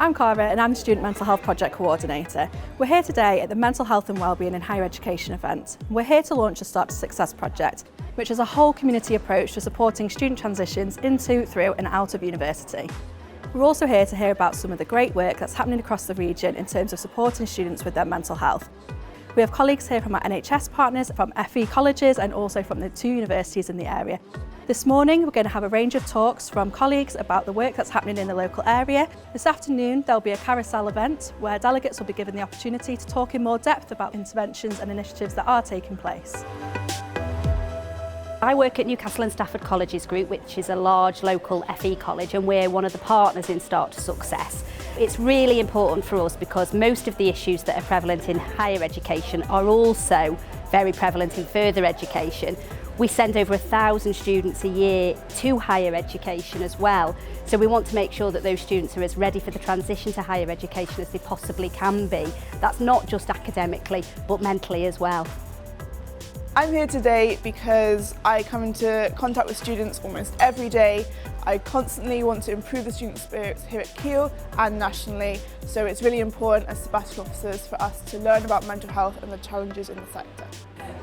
I'm Cara and I'm the Student Mental Health Project Coordinator. We're here today at the Mental Health and Wellbeing in Higher Education event. We're here to launch the Start to Success project, which is a whole community approach to supporting student transitions into, through and out of university. We're also here to hear about some of the great work that's happening across the region in terms of supporting students with their mental health. We have colleagues here from our NHS partners, from FE colleges and also from the 2 universities in the area. This morning we're going to have a range of talks from colleagues about the work that's happening in the local area. This afternoon there'll be a carousel event where delegates will be given the opportunity to talk in more depth about interventions and initiatives that are taking place. I work at Keele and Staffordshire Colleges Group, which is a large local FE college, and we're one of the partners in Start to Success. It's really important for us because most of the issues that are prevalent in higher education are also very prevalent in further education. We send over 1,000 students a year to higher education as well, so we want to make sure that those students are as ready for the transition to higher education as they possibly can be. That's not just academically, but mentally as well. I'm here today because I come into contact with students almost every day. I constantly want to improve the student experience here at Keele and nationally, so it's really important as sabbatical officers for us to learn about mental health and the challenges in the sector.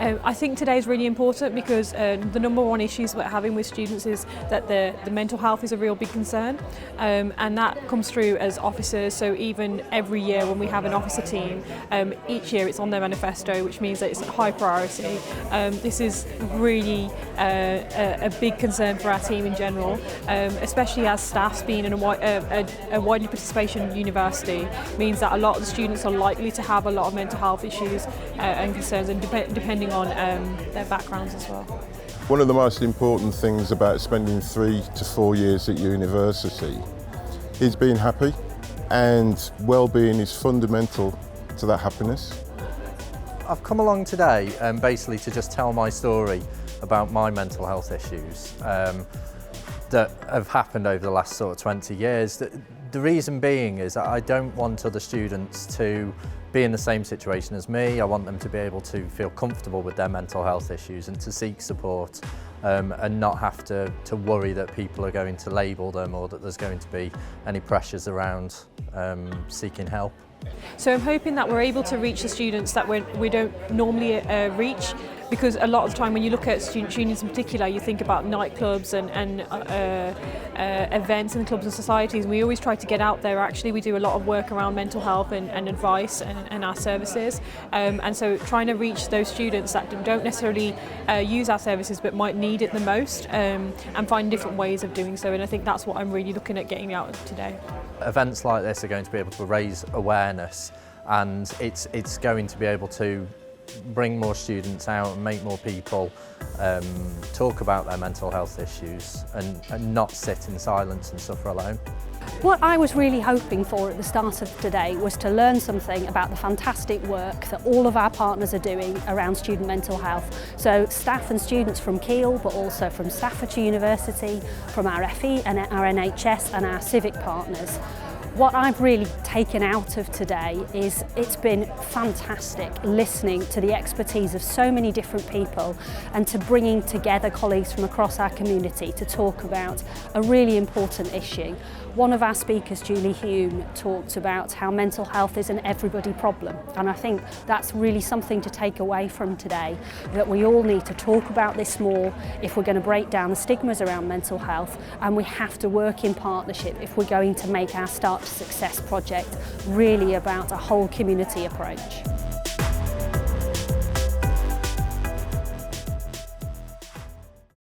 I think today is really important because the number one issues we're having with students is that the mental health is a real big concern, and that comes through as officers. So even every year when we have an officer team, each year it's on their manifesto, which means that it's a high priority. This is really a big concern for our team in general, especially as staffs being in a widely participation university means that a lot of the students are likely to have a lot of mental health issues and concerns, and depending on their backgrounds as well. One of the most important things about spending 3 to 4 years at university is being happy, and well-being is fundamental to that happiness. I've come along today basically to just tell my story about my mental health issues that have happened over the last sort of 20 years. The reason being is that I don't want other students to be in the same situation as me. I want them to be able to feel comfortable with their mental health issues and to seek support and not have to worry that people are going to label them or that there's going to be any pressures around seeking help. So I'm hoping that we're able to reach the students that we don't normally reach, because a lot of the time when you look at student unions in particular, you think about nightclubs and events and clubs and societies, and we always try to get out there. Actually, we do a lot of work around mental health and advice and our services, and so trying to reach those students that don't necessarily use our services but might need it the most, and find different ways of doing so, and I think that's what I'm really looking at getting out today. Events like this are going to be able to raise awareness, and it's going to be able to bring more students out and make more people talk about their mental health issues and not sit in silence and suffer alone. What I was really hoping for at the start of today was to learn something about the fantastic work that all of our partners are doing around student mental health. So staff and students from Keele, but also from Staffordshire University, from our FE and our NHS and our civic partners. What I've really taken out of today is it's been fantastic listening to the expertise of so many different people and to bringing together colleagues from across our community to talk about a really important issue. One of our speakers, Julie Hulme, talked about how mental health is an everybody problem, and I think that's really something to take away from today, that we all need to talk about this more if we're going to break down the stigmas around mental health, and we have to work in partnership if we're going to make our Start to Success project really about a whole community approach.